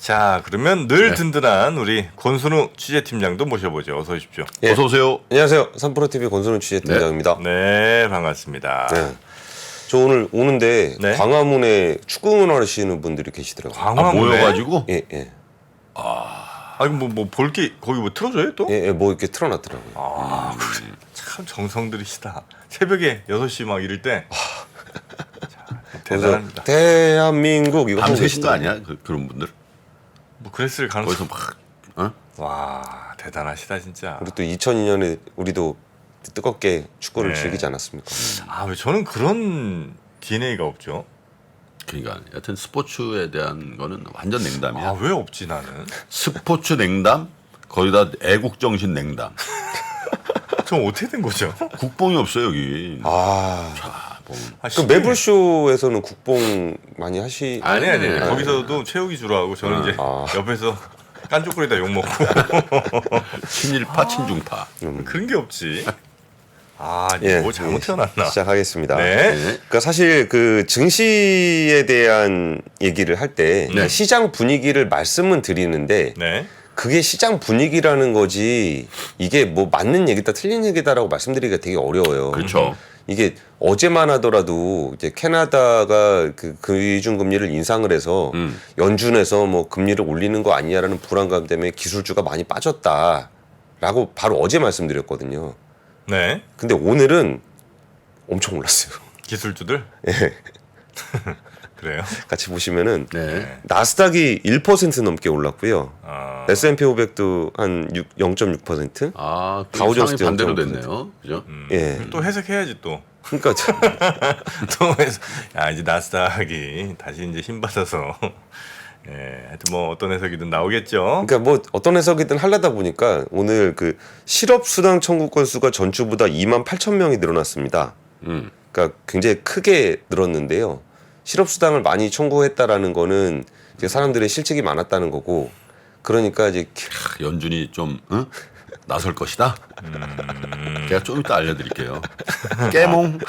자, 그러면 늘 든든한 우리 권순우 취재팀장도 모셔보죠. 어서 오십시오. 예. 어서 오세요. 안녕하세요. 3프로TV 권순우 취재팀장입니다. 네, 반갑습니다. 네. 저 오늘 오는데 네. 광화문에 축구 응원하시는 분들이 계시더라고요. 광화문에 모여가지고 예, 예. 아니 뭐 볼 게 거기 뭐 틀어줘요 또? 예, 예, 뭐 이렇게 틀어놨더라고요. 아, 그래. 참 정성들이시다. 새벽에 6시 막 이럴 때. 자, 그래서 대단합니다. 대한민국 이거 하고 밤새신 거 계시더라고요. 아니야? 그런 분들 뭐 그랬을 가능성. 거기서 막 어? 와, 대단하시다 진짜. 우리 또 2002년에 우리도 뜨겁게 축구를 네. 즐기지 않았습니까? 아, 왜 저는 그런 DNA가 없죠? 그러니까 여하튼 스포츠에 대한 거는 완전 냉담이야. 아, 왜 없지 나는? 스포츠 냉담 거기다 애국 정신 냉담. 좀 어떻게 된 거죠? 국뽕이 없어요 여기. 아, 자, 뭐. 아, 그 매불쇼에서는 국뽕 많이 하시. 아니 네. 거기서도 최욱이 주로 하고 저는 이제 옆에서 깐족거리다 욕 먹고 친일파 친중파. 그런 게 없지. 아, 예, 뭐 잘못 예, 태어났나? 시작하겠습니다. 네. 그러니까 사실 그 증시에 대한 얘기를 할 때 네. 시장 분위기를 말씀은 드리는데 네. 그게 시장 분위기라는 거지 이게 뭐 맞는 얘기다 틀린 얘기다라고 말씀드리기가 되게 어려워요. 그렇죠. 이게 어제만 하더라도 이제 캐나다가 그 기준금리를 인상을 해서 연준에서 뭐 금리를 올리는 거 아니냐라는 불안감 때문에 기술주가 많이 빠졌다라고 바로 어제 말씀드렸거든요. 네. 근데 오늘은 엄청 올랐어요. 기술주들. 예. 그래요. 같이 보시면은 네. 나스닥이 1% 넘게 올랐고요. 아, S&P 500도 한 0.6%. 아, 다우존스 상황이 반대로 0.5%. 됐네요. 그죠? 예. 또 해석해야지 또. 그러니까 또 해서 야 이제 나스닥이 다시 이제 힘 받아서 예, 하여튼 뭐 어떤 해석이든 나오겠죠. 그러니까 뭐 어떤 해석이든 하려다 보니까 오늘 그 실업 수당 청구 건수가 전주보다 28,000명이 늘어났습니다. 그러니까 굉장히 크게 늘었는데요. 실업 수당을 많이 청구했다라는 거는 이제 사람들의 실직이 많았다는 거고, 그러니까 이제 연준이 좀 응? 나설 것이다. 제가 좀 이따 알려드릴게요. 깨몽,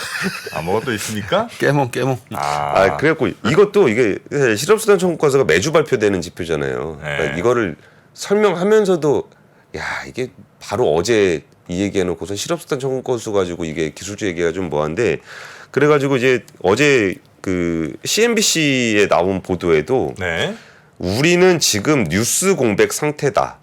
뭐가 있습니까? 깨몽. 그래갖고 이것도 이게 실업 수당 청구 건수가 매주 발표되는 지표잖아요. 그러니까 네. 이거를 설명하면서도 야 이게 바로 어제 이 얘기해놓고서 실업 수당 청구 건수 가지고 이게 기술주 얘기가 좀 뭐한데, 그래가지고 이제 어제 그 CNBC에 나온 보도에도 네. 우리는 지금 뉴스 공백 상태다.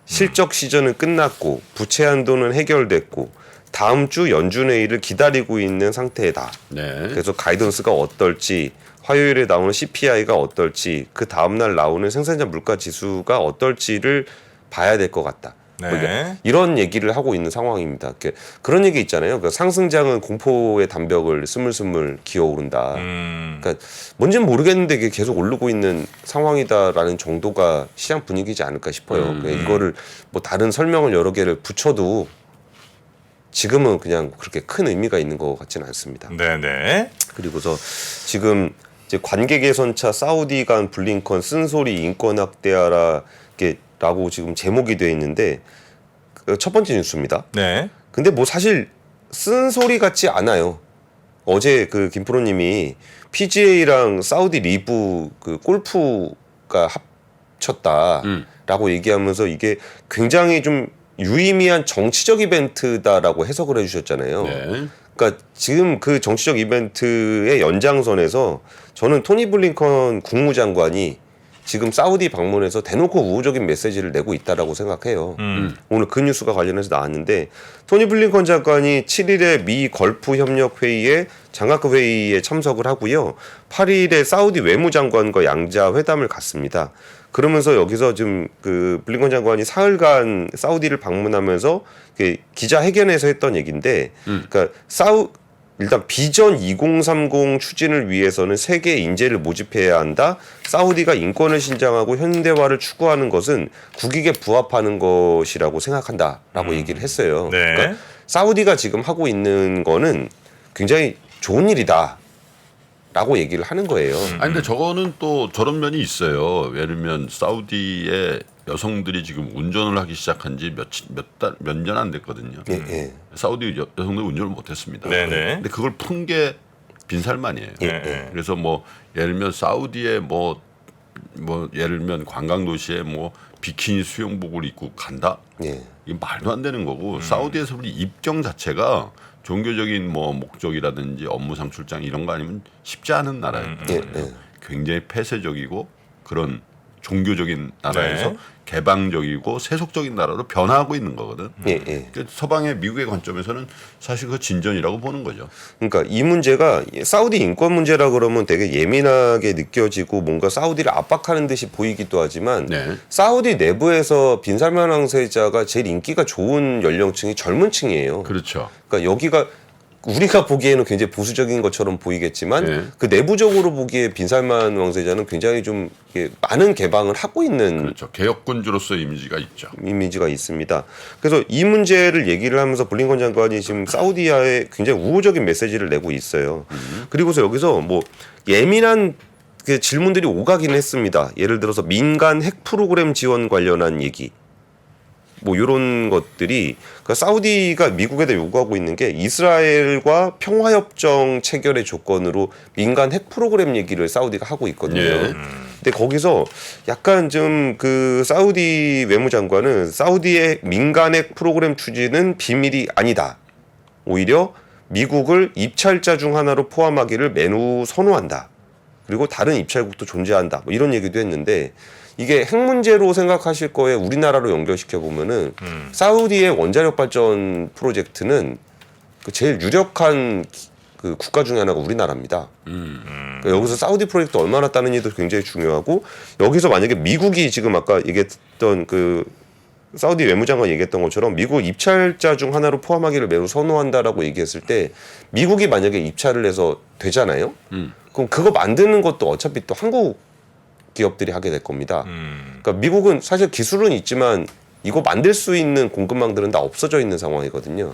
실적 시즌은 끝났고 부채 한도는 해결됐고 다음 주 연준회의를 기다리고 있는 상태다. 네. 그래서 가이던스가 어떨지, 화요일에 나오는 CPI가 어떨지, 그 다음날 나오는 생산자 물가 지수가 어떨지를 봐야 될 것 같다. 네. 그러니까 이런 얘기를 하고 있는 상황입니다. 그런 얘기 있잖아요. 그러니까 상승장은 공포의 담벽을 스물스물 기어오른다. 그러니까 뭔지는 모르겠는데 이게 계속 오르고 있는 상황이다라는 정도가 시장 분위기지 않을까 싶어요. 그러니까 이거를 뭐 다른 설명을 여러 개를 붙여도 지금은 그냥 그렇게 큰 의미가 있는 것 같지는 않습니다. 네네. 그리고서 지금 이제 관계 개선차 사우디 간 블링컨 쓴소리 인권 학대하라 라고 지금 제목이 되어 있는데 첫 번째 뉴스입니다. 네. 근데 뭐 사실 쓴소리 같지 않아요. 어제 그 김프로님이 PGA랑 사우디 리브 그 골프가 합쳤다라고 얘기하면서 이게 굉장히 좀 유의미한 정치적 이벤트다라고 해석을 해주셨잖아요. 네. 그러니까 지금 그 정치적 이벤트의 연장선에서 저는 토니 블링컨 국무장관이 지금 사우디 방문해서 대놓고 우호적인 메시지를 내고 있다라고 생각해요. 오늘 그 뉴스가 관련해서 나왔는데 토니 블링컨 장관이 7일에 미 걸프 협력 회의에 장학금 회의에 참석을 하고요. 8일에 사우디 외무장관과 양자 회담을 갖습니다. 그러면서 여기서 지금 그 블링컨 장관이 사흘간 사우디를 방문하면서 기자회견에서 했던 얘기인데, 그러니까 일단 비전 2030 추진을 위해서는 세계 인재를 모집해야 한다. 사우디가 인권을 신장하고 현대화를 추구하는 것은 국익에 부합하는 것이라고 생각한다라고 얘기를 했어요. 네. 그러니까 사우디가 지금 하고 있는 거는 굉장히 좋은 일이다. 라고 얘기를 하는 거예요. 아니 근데 저거는 또 저런 면이 있어요. 예를 들면 사우디의 여성들이 지금 운전을 하기 시작한 지 몇 년 안 됐거든요. 예, 예. 사우디 여성들 운전을 못했습니다. 네네. 근데 그걸 푼 게 빈살만이에요. 예. 그래서 뭐 예를 들면 사우디의 뭐 뭐 예를 들면 관광 도시에 뭐 비키니 수영복을 입고 간다. 예. 이게 말도 안 되는 거고 사우디에서 우리 입경 자체가 종교적인 뭐 목적이라든지 업무상 출장 이런 거 아니면 쉽지 않은 나라예요. 예, 예. 굉장히 폐쇄적이고 그런 종교적인 나라에서 네. 개방적이고 세속적인 나라로 변화하고 있는 거거든. 예, 예. 그러니까 서방의 미국의 관점에서는 사실 그 진전이라고 보는 거죠. 그러니까 이 문제가 사우디 인권 문제라 그러면 되게 예민하게 느껴지고 뭔가 사우디를 압박하는 듯이 보이기도 하지만 네. 사우디 내부에서 빈살만 왕세자가 제일 인기가 좋은 연령층이 젊은 층이에요. 그렇죠. 그러니까 여기가 우리가 보기에는 굉장히 보수적인 것처럼 보이겠지만 네. 그 내부적으로 보기에 빈살만 왕세자는 굉장히 좀 이렇게 많은 개방을 하고 있는 그렇죠. 개혁군주로서의 이미지가 있죠. 이미지가 있습니다. 그래서 이 문제를 얘기를 하면서 블링컨 장관이 지금 사우디아에 굉장히 우호적인 메시지를 내고 있어요. 그리고서 여기서 뭐 예민한 그 질문들이 오가긴 했습니다. 예를 들어서 민간 핵 프로그램 지원 관련한 얘기. 뭐 이런 것들이 그러니까 사우디가 미국에다 요구하고 있는 게 이스라엘과 평화협정 체결의 조건으로 민간 핵 프로그램 얘기를 사우디가 하고 있거든요. 예. 근데 거기서 약간 좀 그 사우디 외무장관은 사우디의 민간 핵 프로그램 추진은 비밀이 아니다. 오히려 미국을 입찰자 중 하나로 포함하기를 매우 선호한다. 그리고 다른 입찰국도 존재한다. 뭐 이런 얘기도 했는데 이게 핵 문제로 생각하실 거에 우리나라로 연결시켜 보면은 사우디의 원자력 발전 프로젝트는 그 제일 유력한 그 국가 중에 하나가 우리나라입니다. 그러니까 여기서 사우디 프로젝트 얼마나 따느냐도 굉장히 중요하고 여기서 만약에 미국이 지금 아까 얘기했던 그 사우디 외무장관 얘기했던 것처럼 미국 입찰자 중 하나로 포함하기를 매우 선호한다라고 얘기했을 때 미국이 만약에 입찰을 해서 되잖아요. 그럼 그거 만드는 것도 어차피 또 한국 기업들이 하게 될 겁니다. 그러니까 미국은 사실 기술은 있지만 이거 만들 수 있는 공급망들은 다 없어져 있는 상황이거든요.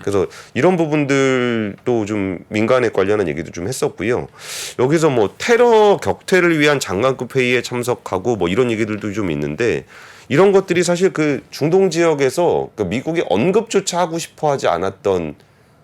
그래서 이런 부분들도 좀 민간에 관련한 얘기도 좀 했었고요. 여기서 뭐 테러 격퇴를 위한 장관급 회의에 참석하고 뭐 이런 얘기들도 좀 있는데 이런 것들이 사실 그 중동 지역에서 그 미국이 언급조차 하고 싶어 하지 않았던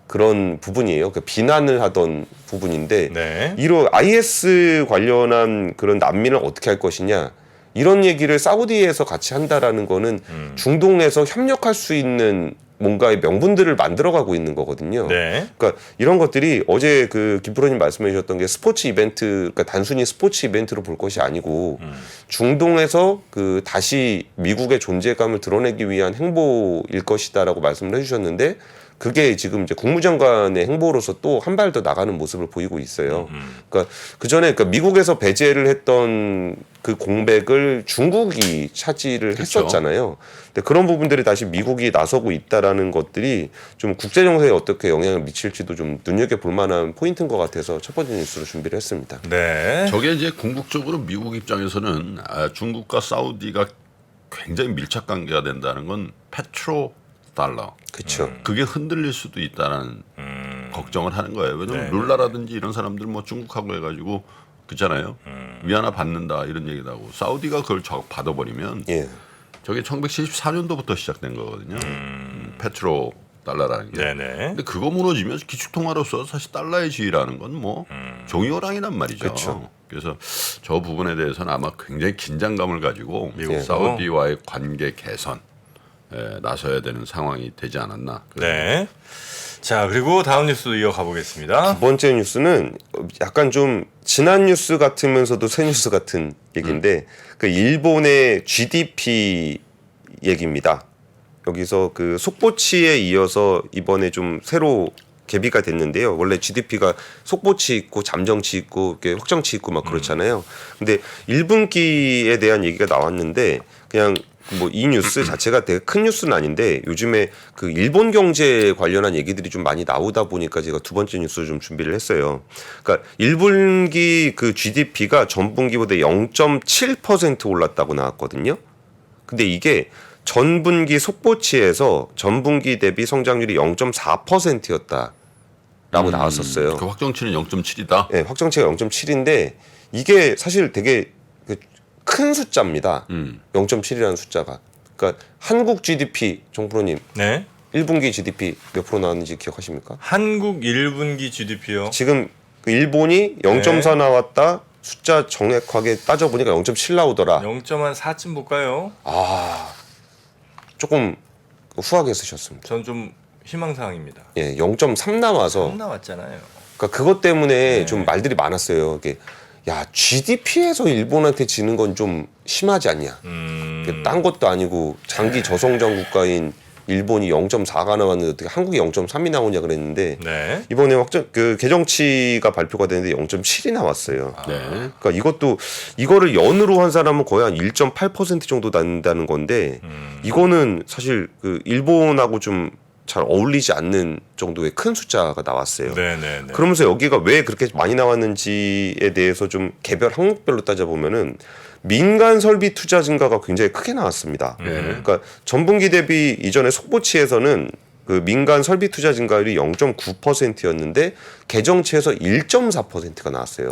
그런 부분이에요. 그 비난을 하던 부분인데 네. 이런 IS 관련한 그런 난민을 어떻게 할 것이냐 이런 얘기를 사우디에서 같이 한다라는 거는 중동에서 협력할 수 있는 뭔가의 명분들을 만들어가고 있는 거거든요. 네. 그러니까 이런 것들이 어제 그 김프로님 말씀해 주셨던 게 스포츠 이벤트, 그러니까 단순히 스포츠 이벤트로 볼 것이 아니고 중동에서 그 다시 미국의 존재감을 드러내기 위한 행보일 것이다라고 말씀을 해주셨는데 그게 지금 이제 국무장관의 행보로서 또 한 발 더 나가는 모습을 보이고 있어요. 그러니까 그 전에 그러니까 미국에서 배제를 했던 그 공백을 중국이 차지를 했었잖아요. 근데 그런 부분들이 다시 미국이 나서고 있다라는 것들이 좀 국제 정세에 어떻게 영향을 미칠지도 좀 눈여겨 볼 만한 포인트인 것 같아서 첫 번째 뉴스로 준비를 했습니다. 네. 저게 이제 궁극적으로 미국 입장에서는 중국과 사우디가 굉장히 밀착 관계가 된다는 건 페트로 달러. 그렇죠. 그게 흔들릴 수도 있다는 걱정을 하는 거예요. 왜냐하면 네. 룰라라든지 이런 사람들 뭐 중국하고 해가지고 그렇잖아요. 위안화 받는다 이런 얘기도 하고 사우디가 그걸 받아버리면 예. 저게 1974년도부터 시작된 거거든요. 페트로 달러라는 게. 네네. 근데 그거 무너지면 기축통화로서 사실 달러의 지위라는 건 뭐 종이호랑이란 말이죠. 그쵸. 그래서 저 부분에 대해서는 아마 굉장히 긴장감을 가지고 미국도. 사우디와의 관계 개선 나서야 되는 상황이 되지 않았나. 네. 자, 그리고 다음 뉴스도 이어가 보겠습니다. 두 번째 뉴스는 약간 좀 지난 뉴스 같으면서도 새 뉴스 같은 얘기인데 그 일본의 GDP 얘기입니다. 여기서 그 속보치에 이어서 이번에 좀 새로 개비가 됐는데요. 원래 GDP가 속보치 있고 잠정치 있고 이렇게 확정치 있고 막 그렇잖아요. 근데 1분기에 대한 얘기가 나왔는데 그냥 뭐 이 뉴스 자체가 되게 큰 뉴스는 아닌데 요즘에 그 일본 경제 관련한 얘기들이 좀 많이 나오다 보니까 제가 두 번째 뉴스를 좀 준비를 했어요. 그러니까 1분기 그 GDP가 전분기보다 0.7% 올랐다고 나왔거든요. 근데 이게 전분기 속보치에서 전분기 대비 성장률이 0.4%였다라고 나왔었어요. 그 확정치는 0.7이다. 네, 확정치가 0.7인데 이게 사실 되게 큰 숫자입니다. 0.7이라는 숫자가. 그러니까 한국 GDP 정프로님 네. 1분기 GDP 몇 프로 나왔는지 기억하십니까? 한국 1분기 GDP요. 지금 그 일본이 0.4 나왔다. 숫자 정확하게 따져보니까 0.7 나오더라. 0.4쯤 볼까요? 조금 후하게 쓰셨습니다. 전 좀 희망사항입니다. 예, 0.3 나와서 3 나왔잖아요. 그러니까 그것 때문에 네. 좀 말들이 많았어요. 이게 야 GDP에서 일본한테 지는 건 좀 심하지 않냐. 딴 것도 아니고 장기 저성장 국가인 일본이 0.4가 나왔는데 어떻게 한국이 0.3이 나오냐 그랬는데 네. 이번에 그 개정치가 발표가 됐는데 0.7이 나왔어요. 네. 그러니까 이거를 연으로 한 사람은 거의 한 1.8% 정도 난다는 건데 이거는 사실 그 일본하고 좀 잘 어울리지 않는 정도의 큰 숫자가 나왔어요. 네네네. 그러면서 여기가 왜 그렇게 많이 나왔는지에 대해서 좀 개별 항목별로 따져보면은 민간 설비 투자 증가가 굉장히 크게 나왔습니다. 그러니까 전분기 대비 이전에 속보치에서는 그 민간 설비 투자 증가율이 0.9%였는데 개정치에서 1.4%가 나왔어요.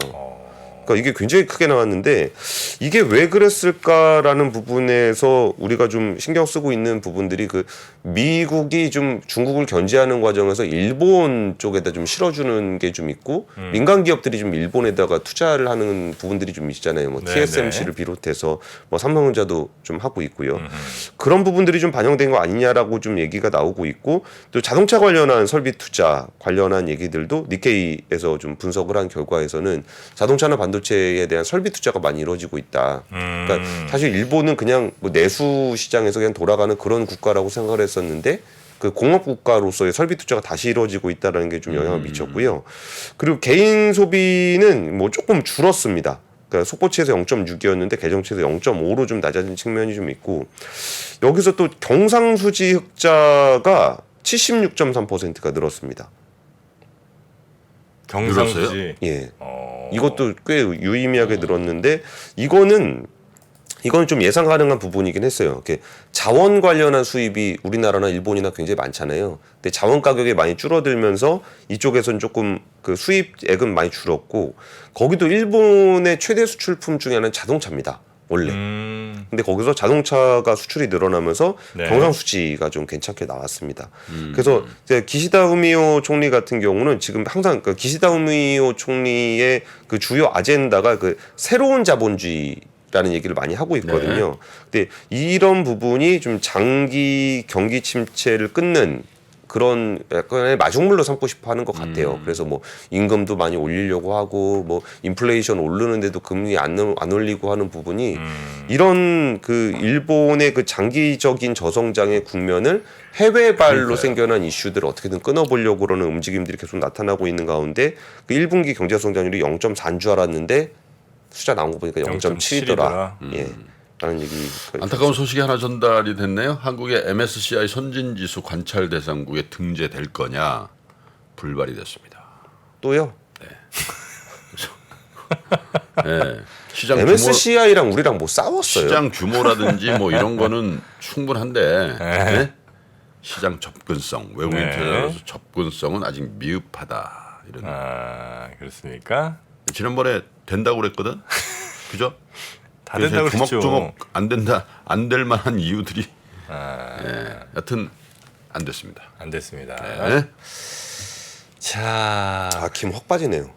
그러니까 이게 굉장히 크게 나왔는데 이게 왜 그랬을까라는 부분에서 우리가 좀 신경 쓰고 있는 부분들이 그 미국이 좀 중국을 견제하는 과정에서 일본 쪽에다 좀 실어주는 게 좀 있고 민간 기업들이 좀 일본에다가 투자를 하는 부분들이 좀 있잖아요. 뭐 네네. TSMC를 비롯해서 뭐 삼성전자도 좀 하고 있고요. 그런 부분들이 좀 반영된 거 아니냐라고 좀 얘기가 나오고 있고 또 자동차 관련한 설비 투자 관련한 얘기들도 니케이에서 좀 분석을 한 결과에서는 자동차나 반도체에 대한 설비 투자가 많이 이루어지고 있다. 그러니까 사실 일본은 그냥 뭐 내수 시장에서 그냥 돌아가는 그런 국가라고 생각을 했었는데 그 공업 국가로서의 설비 투자가 다시 이루어지고 있다는 게 좀 영향을 미쳤고요. 그리고 개인 소비는 뭐 조금 줄었습니다. 그러니까 속보치에서 0.6이었는데 개정치에서 0.5로 좀 낮아진 측면이 좀 있고 여기서 또 경상수지 흑자가 76.3%가 늘었습니다. 경상수지. 예. 이것도 꽤 유의미하게 늘었는데 이거는 좀 예상 가능한 부분이긴 했어요. 이렇게 자원 관련한 수입이 우리나라나 일본이나 굉장히 많잖아요. 근데 자원 가격이 많이 줄어들면서 이쪽에서는 조금 그 수입액은 많이 줄었고 거기도 일본의 최대 수출품 중에 하나는 자동차입니다. 원래. 근데 거기서 자동차가 수출이 늘어나면서 네. 경상수지가 좀 괜찮게 나왔습니다. 그래서 이제 기시다 후미오 총리 같은 경우는 지금 항상 그 기시다 후미오 총리의 그 주요 아젠다가 그 새로운 자본주의라는 얘기를 많이 하고 있거든요. 근데 이런 부분이 좀 장기 경기 침체를 끊는 그런 약간의 마중물로 삼고 싶어 하는 것 같아요. 그래서 뭐 임금도 많이 올리려고 하고 뭐 인플레이션 오르는데도 금리 안 올리고 하는 부분이 이런 그 일본의 그 장기적인 저성장의 국면을 해외발로 생겨난 이슈들을 어떻게든 끊어보려고 그러는 움직임들이 계속 나타나고 있는 가운데 그 1분기 경제성장률이 0.4인 줄 알았는데 숫자 나온 거 보니까 0.7이더라. 예. 라는 얘기. 안타까운 소식이 하나 전달이 됐네요. 한국의 MSCI 선진지수 관찰 대상국에 등재될 거냐 불발이 됐습니다. 또요? 네. 시장 MSCI랑 우리랑 뭐 싸웠어요. 시장 규모라든지 뭐 이런 거는 충분한데 네? 시장 접근성 외국인 투자자로서 접근성은 아직 미흡하다 이런. 그렇습니까? 지난번에 된다고 그랬거든. 그죠? 다 된다고 그랬죠. 조목조목 안 될 만한 이유들이 여튼 안 됐습니다. 안 됐습니다. 네. 자, 김 확 빠지네요.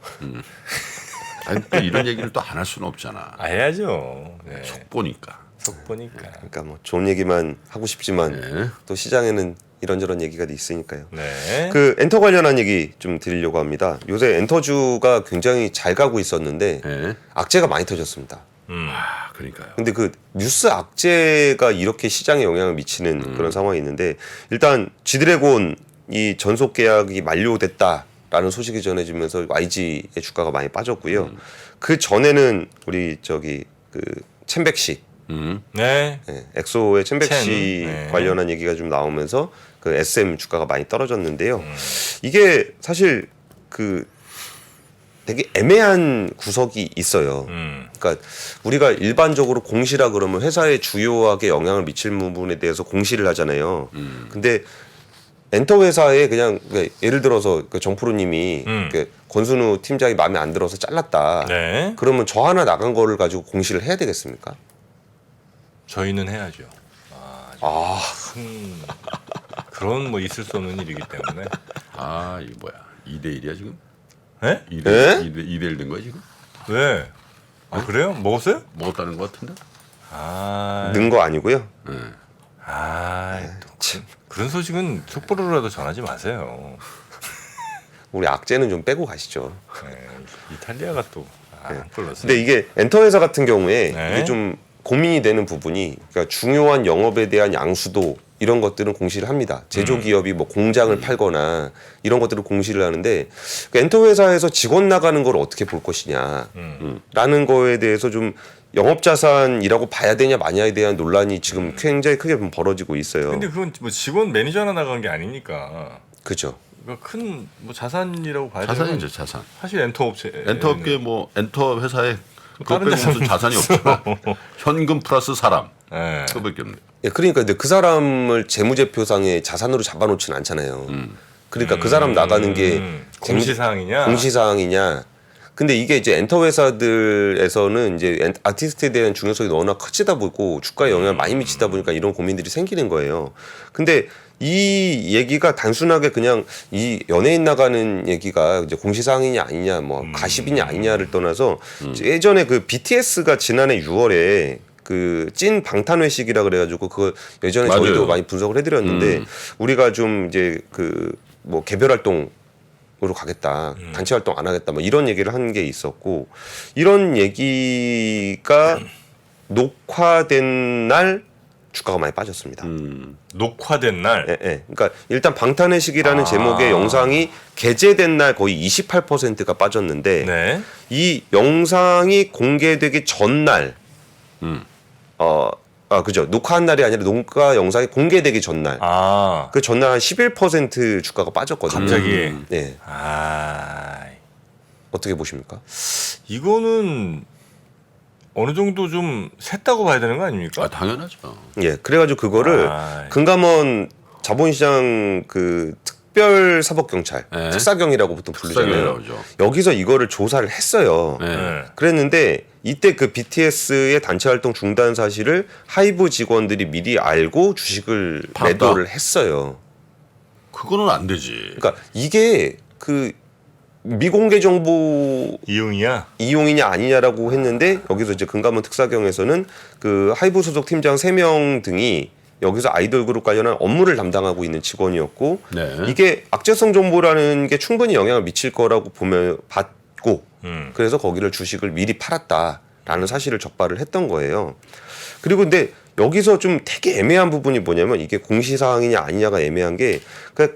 아니, 또 이런 얘기를 또 안 할 수는 없잖아. 해야죠. 네. 속보니까. 속보니까. 그러니까 뭐 좋은 얘기만 하고 싶지만 또 시장에는 이런저런 얘기가 있으니까요. 네. 그 엔터 관련한 얘기 좀 드리려고 합니다. 요새 엔터주가 굉장히 잘 가고 있었는데 네. 악재가 많이 터졌습니다. 그러니까요. 근데 그 뉴스 악재가 이렇게 시장에 영향을 미치는 그런 상황이 있는데 일단 G드래곤 이 전속 계약이 만료됐다라는 소식이 전해지면서 YG의 주가가 많이 빠졌고요. 그 전에는 우리 그 챔백시 네. 네, 엑소의 챔백시 네. 관련한 얘기가 좀 나오면서 그 SM 주가가 많이 떨어졌는데요. 이게 사실 그 되게 애매한 구석이 있어요. 그러니까 우리가 일반적으로 공시라 그러면 회사에 주요하게 영향을 미칠 부분에 대해서 공시를 하잖아요. 근데 엔터 회사에 그냥 예를 들어서 그 정프로님이 그 권순우 팀장이 마음에 안 들어서 잘랐다. 네. 그러면 저 하나 나간 거를 가지고 공시를 해야 되겠습니까? 저희는 해야죠. 그런 뭐 있을 수 없는 일이기 때문에. 이거 뭐야? 2대1이야 지금? 네? 2대1 된 거야 지금? 왜? 아 그래요? 먹었어요? 먹었다는 것 같은데. 아, 는 거 아니고요. 또 그런 소식은 속보로라도 전하지 마세요. 우리 악재는 좀 빼고 가시죠. 네, 이탈리아가 또 한골 넣었어요. 근데 이게 엔터 회사 같은 경우에 네. 이게 좀 고민이 되는 부분이 그러니까 중요한 영업에 대한 양수도 이런 것들은 공시를 합니다. 제조기업이 뭐 공장을 팔거나 이런 것들을 공시를 하는데 그러니까 엔터 회사에서 직원 나가는 걸 어떻게 볼 것이냐 라는 거에 대해서 좀 영업자산이라고 봐야 되냐 마냐에 대한 논란이 지금 굉장히 크게 벌어지고 있어요. 근데 그건 뭐 직원 매니저 하나 나간 게 아니니까. 그죠. 그러니까 큰 뭐 자산이라고 봐야 되는 자산이죠, 자산. 사실 엔터 업체 엔터업계 뭐 엔터 회사에 그거 다른 빼고 무슨 자산이 없잖아. 현금 플러스 사람. 네. 그거밖에 없네. 예, 그러니까 근데 그 사람을 재무제표상에 자산으로 잡아놓지는 않잖아요. 그러니까 그 사람 나가는 게 공시사항이냐? 공시사항이냐. 근데 이게 이제 엔터 회사들에서는 이제 아티스트에 대한 중요성이 너무나 커지다 보고 주가에 영향을 많이 미치다 보니까 이런 고민들이 생기는 거예요. 근데 이 얘기가 단순하게 그냥 이 연예인 나가는 얘기가 이제 공시사항이냐 아니냐 뭐 가십이냐 아니냐를 떠나서 예전에 그 BTS가 지난해 6월에 그 찐 방탄회식이라 그래가지고 그거 예전에 맞아요. 저희도 많이 분석을 해드렸는데 우리가 좀 이제 그 뭐 개별 활동 으로 가겠다. 단체 활동 안 하겠다. 뭐 이런 얘기를 한 게 있었고 이런 얘기가 녹화된 날 주가가 많이 빠졌습니다. 녹화된 날. 예, 예. 그러니까 일단 방탄의식이라는 제목의 영상이 게재된 날 거의 28%가 빠졌는데 네. 이 영상이 공개되기 전날 그죠. 녹화한 날이 아니라 녹화 영상이 공개되기 전날. 아, 그 전날 한 11% 주가가 빠졌거든요. 갑자기. 네. 아, 어떻게 보십니까? 이거는 어느 정도 좀 샜다고 봐야 되는 거 아닙니까? 아, 당연하죠. 예, 그래가지고 그거를 아, 금감원 자본시장 그 특별사법경찰 네. 특사경이라고 보통 부르잖아요. 특사경이라고 여기서 이거를 조사를 했어요. 네. 네. 그랬는데 이때 그 BTS의 단체 활동 중단 사실을 하이브 직원들이 미리 알고 주식을 팔았다? 매도를 했어요. 그거는 안 되지. 그러니까 이게 그 미공개 정보 이용이야. 이용이냐 아니냐라고 했는데 여기서 이제 금감원 특사경에서는 그 하이브 소속 팀장 3명 등이 여기서 아이돌 그룹 관련한 업무를 담당하고 있는 직원이었고 네. 이게 악재성 정보라는 게 충분히 영향을 미칠 거라고 보면 봤고 그래서 거기를 주식을 미리 팔았다라는 사실을 적발을 했던 거예요. 그리고 근데 여기서 좀 되게 애매한 부분이 뭐냐면 이게 공시사항이냐 아니냐가 애매한 게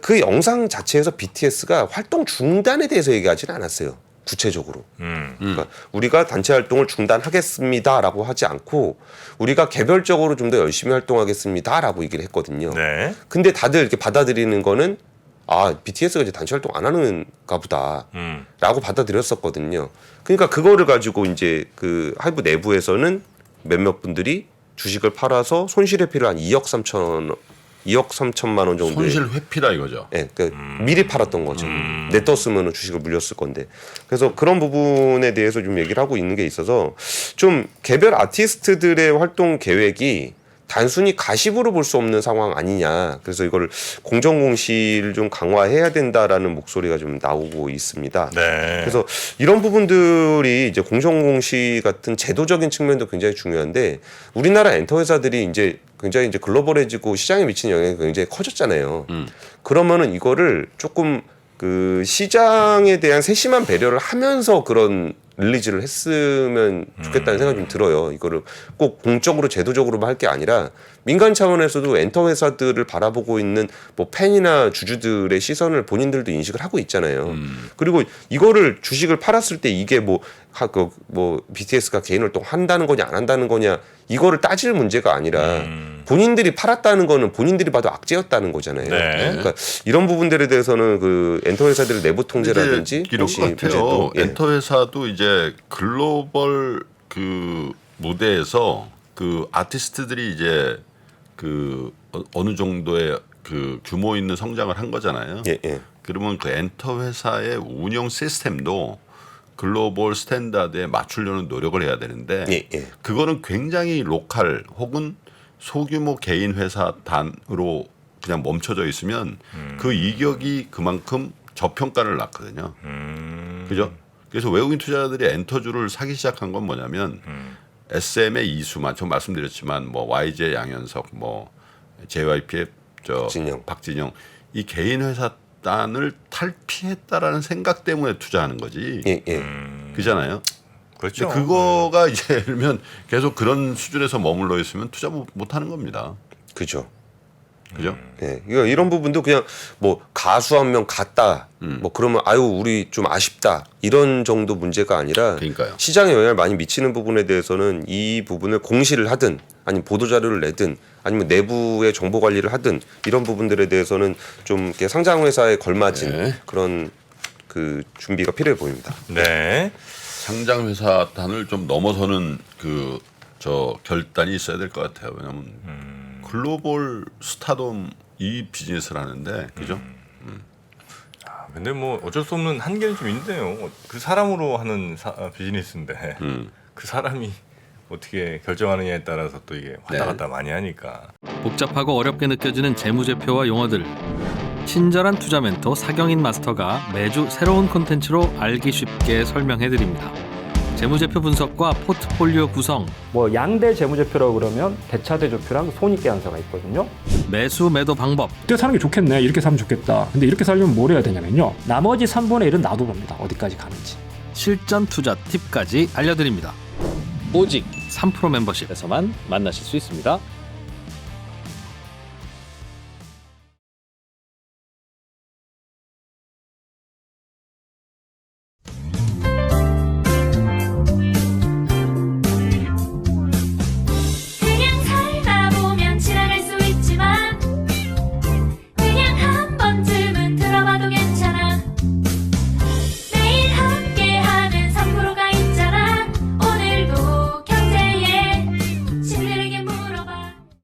그 영상 자체에서 BTS가 활동 중단에 대해서 얘기하지는 않았어요. 구체적으로. 그러니까 우리가 단체 활동을 중단하겠습니다라고 하지 않고 우리가 개별적으로 좀 더 열심히 활동하겠습니다라고 얘기를 했거든요. 네. 근데 다들 이렇게 받아들이는 거는 BTS가 이제 단체 활동 안 하는가 보다라고 받아들였었거든요. 그러니까 그거를 가지고 이제 그 하이브 내부에서는 몇몇 분들이 주식을 팔아서 손실 회피를 한 2억 3천만 원 정도. 손실 회피다 이거죠. 예, 미리 팔았던 거죠. 냈었으면 주식을 물렸을 건데. 그래서 그런 부분에 대해서 좀 얘기를 하고 있는 게 있어서 좀 개별 아티스트들의 활동 계획이 단순히 가십으로 볼 수 없는 상황 아니냐. 그래서 이걸 공정공시를 좀 강화해야 된다라는 목소리가 좀 나오고 있습니다. 네. 그래서 이런 부분들이 이제 공정공시 같은 제도적인 측면도 굉장히 중요한데 우리나라 엔터 회사들이 이제 굉장히 이제 글로벌해지고 시장에 미치는 영향이 굉장히 커졌잖아요. 그러면은 이거를 조금 그 시장에 대한 세심한 배려를 하면서 그런 릴리즈를 했으면 좋겠다는 생각이 좀 들어요. 이거를 꼭 공적으로 제도적으로만 할 게 아니라 민간 차원에서도 엔터 회사들을 바라보고 있는 뭐 팬이나 주주들의 시선을 본인들도 인식을 하고 있잖아요. 그리고 이거를 주식을 팔았을 때 이게 뭐 BTS가 개인 활동 한다는 거냐 안 한다는 거냐 이거를 따질 문제가 아니라 본인들이 팔았다는 거는 본인들이 봐도 악재였다는 거잖아요. 네. 그러니까 이런 부분들에 대해서는 그 엔터 회사들의 내부 통제라든지 이런 것 같아요. 문제도, 예. 엔터 회사도 이제 글로벌 그 무대에서 그 아티스트들이 이제 그 어느 정도의 그 규모 있는 성장을 한 거잖아요. 예, 예. 그러면 그 엔터 회사의 운영 시스템도 글로벌 스탠다드에 맞추려는 노력을 해야 되는데 예, 예. 그거는 굉장히 로컬 혹은 소규모 개인 회사 단으로 그냥 멈춰져 있으면 그 이격이 그만큼 저평가를 낳거든요. 그죠? 그래서 외국인 투자자들이 엔터주를 사기 시작한 건 뭐냐면 SM의 이수만 전 말씀드렸지만 뭐 YJ 양현석 뭐 JYP의 박진영 이 개인 회사단을 탈피했다라는 생각 때문에 투자하는 거지. 예, 예. 그잖아요. 그렇죠. 근데 그거가 이제 예를 들면 계속 그런 수준에서 머물러 있으면 투자 못 하는 겁니다. 그죠. 그죠? 예, 이런 부분도 그냥 뭐 가수 한 명 갔다, 뭐 그러면 아유 우리 좀 아쉽다 이런 정도 문제가 아니라 그러니까요. 시장에 영향을 많이 미치는 부분에 대해서는 이 부분을 공시를 하든 아니면 보도 자료를 내든 아니면 내부의 정보 관리를 하든 이런 부분들에 대해서는 좀 이렇게 상장 회사에 걸맞은 네. 그런 그 준비가 필요해 보입니다. 네. 상장 회사 단을 좀 넘어서는 결단이 있어야 될 것 같아요. 왜냐하면 글로벌 스타덤 이 비즈니스를 하는데 그죠? 근데 뭐 어쩔 수 없는 한계는 좀 있네요. 그 사람으로 하는 비즈니스인데 그 사람이 어떻게 결정하느냐에 따라서 또 이게 왔다 갔다 많이 하니까. 복잡하고 어렵게 느껴지는 재무제표와 용어들. 친절한 투자 멘토 사경인 마스터가 매주 새로운 콘텐츠로 알기 쉽게 설명해드립니다. 재무제표 분석과 포트폴리오 구성, 뭐 양대 재무제표라고 그러면 대차대조표랑 손익계산서가 있거든요. 매수 매도 방법, 이때 사는 게 좋겠네. 이렇게 사면 좋겠다. 근데 이렇게 살려면 뭘 해야 되냐면요. 나머지 3분의 1은 놔둬봅니다. 어디까지 가는지. 실전 투자 팁까지 알려드립니다. 오직 3프로 멤버십에서만 만나실 수 있습니다.